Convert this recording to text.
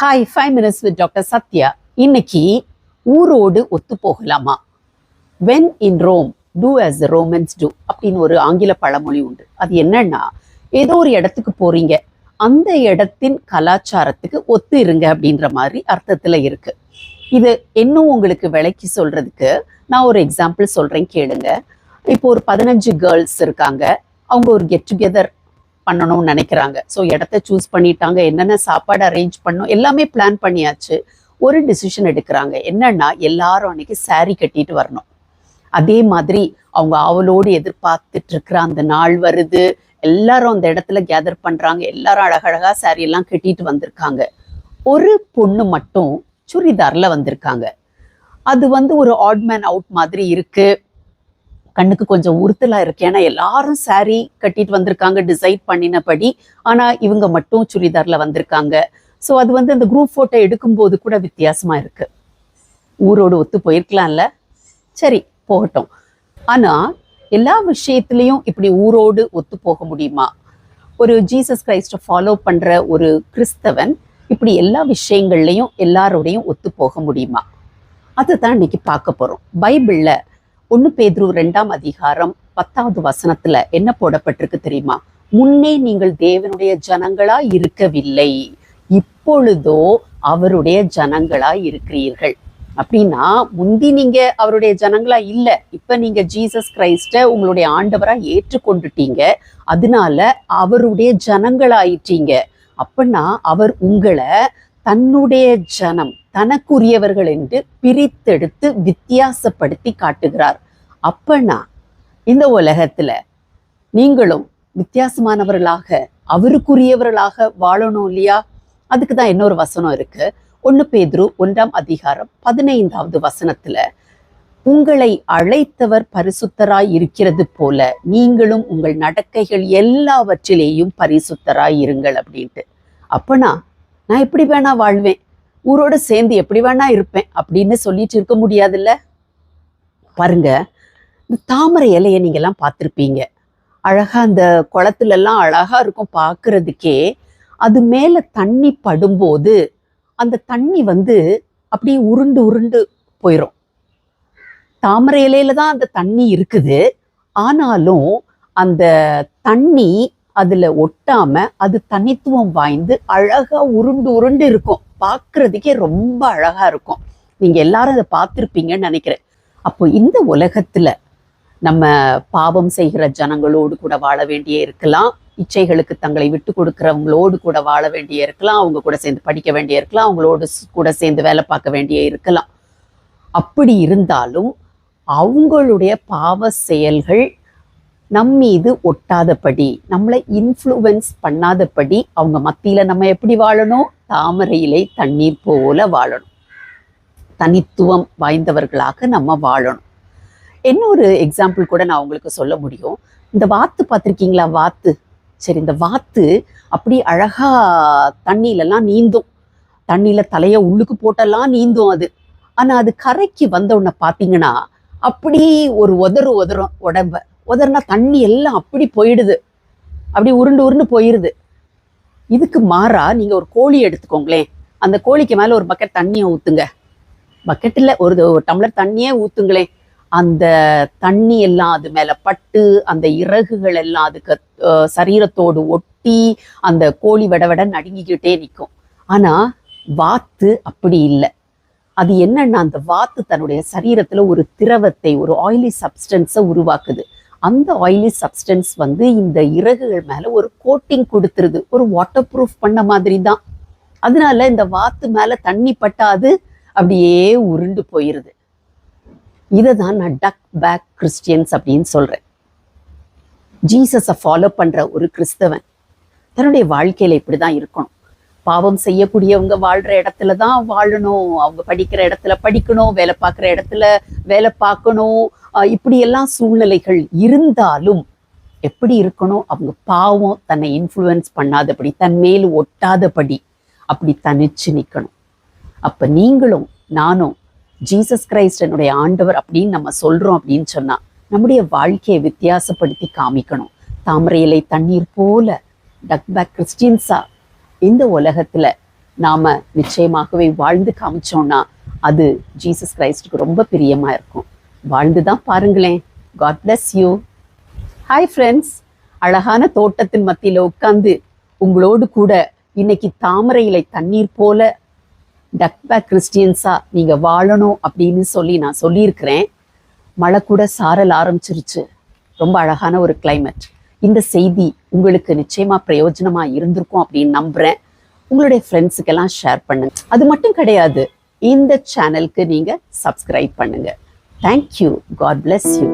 Hi 5 minutes with doctor Sathya. இன்னைக்கு ஊரோடு ஒத்து போகலாமா? When in Rome do as the Romans do அப்படின்னு ஒரு ஆங்கில பழமொழி உண்டு. அது என்னன்னா, ஏதோ ஒரு இடத்துக்கு போறீங்க, அந்த இடத்தின் கலாச்சாரத்துக்கு ஒத்து இருங்க அப்படின்ற மாதிரி அர்த்தத்துல இருக்கு. இது இன்னும் உங்களுக்கு விளக்கி சொல்றதுக்கு நான் ஒரு எக்ஸாம்பிள் சொல்றேன், கேளுங்க. இப்போ ஒரு 15 கேர்ள்ஸ் இருக்காங்க, அவங்க ஒரு கெட் டுகெதர் பண்ணணும்னு நினைக்கிறாங்க. ஸோ இடத்த சூஸ் பண்ணிட்டாங்க, என்னென்ன சாப்பாடு அரேஞ்ச் பண்ணணும் எல்லாமே பிளான் பண்ணியாச்சு. ஒரு டிசிஷன் எடுக்கிறாங்க, என்னன்னா எல்லாரும் அன்னைக்கு saree கட்டிட்டு வரணும். அதே மாதிரி அவங்க ஆவலோடு எதிர்பார்த்துட்டு இருக்கிற அந்த நாள் வருது, எல்லாரும் அந்த இடத்துல கேதர் பண்றாங்க, எல்லாரும் அழகழகா saree எல்லாம் கட்டிட்டு வந்திருக்காங்க. ஒரு பொண்ணு மட்டும் சுடிதார்ல வந்திருக்காங்க. அது ஒரு ஆட் மேன் அவுட் மாதிரி இருக்கு, கண்ணுக்கு கொஞ்சம் உறுத்தலா இருக்கு. ஏன்னா எல்லாரும் saree கட்டிட்டு வந்திருக்காங்க டிசைட் பண்ணினபடி, ஆனா இவங்க மட்டும் சுடிதார்ல வந்திருக்காங்க. ஸோ அது அந்த குரூப் போட்டோ எடுக்கும்போது கூட வித்தியாசமா இருக்கு. ஊரோடு ஒத்து போயிருக்கலாம்ல, சரி போகட்டும். ஆனா எல்லா விஷயத்திலையும் இப்படி ஊரோடு ஒத்து போக முடியுமா? ஒரு ஜீசஸ் கிரைஸ்ட ஃபாலோ பண்ற ஒரு கிறிஸ்தவன் இப்படி எல்லா விஷயங்கள்லையும் எல்லாரோடையும் ஒத்து போக முடியுமா? அதுதான் இன்னைக்கு பார்க்க போறோம். பைபிள்ல 1 பேதுரு 2ஆம் அதிகாரம் 10வது வசனத்துல என்ன போடப்பட்டிருக்கு தெரியுமா? முன்னே நீங்கள் தேவனுடைய ஜனங்களா இருக்கவில்லை, இப்பொழுதோ அவருடைய ஜனங்களா இருக்கிறீர்கள். அப்படின்னா முந்தி நீங்க அவருடைய ஜனங்களா இல்ல, இப்ப நீங்க ஜீசஸ் கிரைஸ்ட உங்களுடைய ஆண்டவரா ஏற்றுக்கொண்டுட்டீங்க, அதனால அவருடைய ஜனங்களாயிட்டீங்க. அப்படின்னா அவர் உங்களை தன்னுடைய ஜனம், தனக்குரியவர்கள் என்று பிரித்தெடுத்து வித்தியாசப்படுத்தி காட்டுகிறார். அப்பனா இந்த உலகத்துல நீங்களும் வித்தியாசமானவர்களாக அவருக்குரியவர்களாக வாழணும் இல்லையா? அதுக்கு தான் இன்னொரு வசனம் இருக்கு. 1 பேதுரு 1ஆம் அதிகாரம் 15வது வசனத்துல, உங்களை அழைத்தவர் பரிசுத்தராய் இருக்கிறது போல நீங்களும் உங்கள் நடக்கைகள் எல்லாவற்றிலேயும் பரிசுத்தராய் இருங்கள் அப்படின்ட்டு. அப்பனா நான் எப்படி வேணா வாழ்வேன், ஊரோட சேர்ந்து எப்படி வேணா இருப்பேன் அப்படின்னு சொல்லிட்டு இருக்க முடியாதுல்ல. பாருங்க, இந்த தாமரை இலையை நீங்க எல்லாம் பார்த்துருப்பீங்க. அழகா அந்த குளத்துல எல்லாம் அழகா இருக்கும் பார்க்கறதுக்கே. அது மேல தண்ணி படும்போது அந்த தண்ணி அப்படியே உருண்டு உருண்டு போயிடும். தாமரை இலையில தான் அந்த தண்ணி இருக்குது, ஆனாலும் அந்த தண்ணி அதுல ஒட்டாம அது தனித்துவம் வாய்ந்து அழகா உருண்டு உருண்டு இருக்கும். பார்க்கறதுக்கே ரொம்ப அழகா இருக்கும். நீங்க எல்லாரும் அதை பார்த்துருப்பீங்கன்னு நினைக்கிறேன். அப்போ இந்த உலகத்துல நம்ம பாவம் செய்கிற ஜனங்களோடு கூட வாழ வேண்டியே இருக்கலாம், இச்சைகளுக்கு தங்களை விட்டு கொடுக்கிறவங்களோடு கூட வாழ வேண்டிய இருக்கலாம், அவங்க கூட சேர்ந்து படிக்க வேண்டிய இருக்கலாம், அவங்களோடு கூட சேர்ந்து வேலை பார்க்க வேண்டிய இருக்கலாம். அப்படி இருந்தாலும் அவங்களுடைய பாவ செயல்கள் நம் மீது ஒட்டாதபடி, நம்மளை இன்ஃப்ளூயன்ஸ் பண்ணாதபடி அவங்க மத்தியில நம்ம எப்படி வாழணும்? தாமரை இலை தண்ணீர் போல வாழணும், தனித்துவம் வாய்ந்தவர்களாக நம்ம வாழணும். இன்னொரு எக்ஸாம்பிள் கூட நான் உங்களுக்கு சொல்ல முடியும். இந்த வாத்து பார்த்துருக்கீங்களா? வாத்து, சரி, இந்த வாத்து அப்படி அழகா தண்ணியிலலாம் நீந்தும், தண்ணியில தலைய உள்ளுக்கு போட்டெல்லாம் நீந்தும் அது. ஆனா அது கரைக்கு வந்த உடனே பார்த்தீங்கன்னா அப்படி ஒரு உதறும் உடம்ப. உதறுனா தண்ணி எல்லாம் அப்படி போயிடுது, அப்படி உருண்டு உருண்டு போயிடுது. இதுக்கு மாறா நீங்க ஒரு கோழி எடுத்துக்கோங்களேன், அந்த கோழிக்கு மேல ஒரு பக்கெட் தண்ணியை ஊத்துங்க, பக்கெட்டில் ஒரு டம்ளர் தண்ணியே ஊத்துங்களேன், அந்த தண்ணி எல்லாம் அது மேல பட்டு அந்த இறகுகள் எல்லாம் அதுக்கு சரீரத்தோடு ஒட்டி அந்த கோழி விட நடுங்கிக்கிட்டே நிற்கும். ஆனா வாத்து அப்படி இல்லை. அது என்னன்னா, அந்த வாத்து தன்னுடைய சரீரத்துல ஒரு திரவத்தை, ஒரு ஆயிலி சப்ஸ்டன்ஸை உருவாக்குது. அந்த ஆயிலி சப்ஸ்டன்ஸ் இந்த இறகுகள் மேல ஒரு கோட்டிங் கொடுத்துருது, ஒரு வாட்டர் ப்ரூஃப் பண்ண மாதிரி தான். அதனால இந்த வாத்து மேல தண்ணி பட்டாது அப்படியே உருண்டு போயிருது. இதை தான் நான் டக் பேக் கிறிஸ்டியன்ஸ் அப்படின்னு சொல்றேன். ஜீசஸை ஃபாலோ பண்ற ஒரு கிறிஸ்தவன் தன்னுடைய வாழ்க்கையில இப்படிதான் இருக்கணும். பாவம் செய்யக்கூடியவங்க வாழ்ற இடத்துல தான் வாழணும், அவங்க படிக்கிற இடத்துல படிக்கணும், வேலை பார்க்குற இடத்துல வேலை பார்க்கணும். இப்படி எல்லாம் சூழ்நிலைகள் இருந்தாலும் எப்படி இருக்கணும்? அவங்க பாவம் தன்னை இன்ஃப்ளூயன்ஸ் பண்ணாதபடி, தன் மேல் ஒட்டாதபடி அப்படி தனிச்சு நிற்கணும். அப்ப நீங்களும் நானும் ஜீசஸ் கிரைஸ்ட் என்னுடைய ஆண்டவர் அப்படின்னு நம்ம சொல்றோம் அப்படின்னு சொன்னா நம்முடைய வாழ்க்கையை வித்தியாசப்படுத்தி காமிக்கணும். தாமரை இலை தண்ணீர் போல டக் பேக் கிறிஸ்டியன்ஸா இந்த உலகத்துல நாம நிச்சயமாகவே வாழ்ந்து காமிச்சோம்னா அது ஜீசஸ் கிரைஸ்டுக்கு ரொம்ப பிரியமா இருக்கும். வாழ்ந்து தான் பாருங்களேன். God bless you. Hi friends, அழகான தோட்டத்தின் மத்தியில உட்கார்ந்து உங்களோடு கூட இன்னைக்கு தாமரை இலை தண்ணீர் போல டக்பேக் கிறிஸ்டியன்ஸா நீங்க வாழணும் அப்படின்னு சொல்லி நான் சொல்லியிருக்கிறேன். மழை கூட சாரல் ஆரம்பிச்சிருச்சு. ரொம்ப அழகான ஒரு கிளைமேட். இந்த செய்தி உங்களுக்கு நிச்சயமா பிரயோஜனமா இருந்திருக்கும் அப்படின்னு நம்புறேன். உங்களுடைய ஃப்ரெண்ட்ஸுக்கெல்லாம் ஷேர் பண்ணுங்க. அது மட்டும் கிடையாது, இந்த சேனலுக்கு நீங்க சப்ஸ்கிரைப் பண்ணுங்க. தேங்க்யூ. God bless you.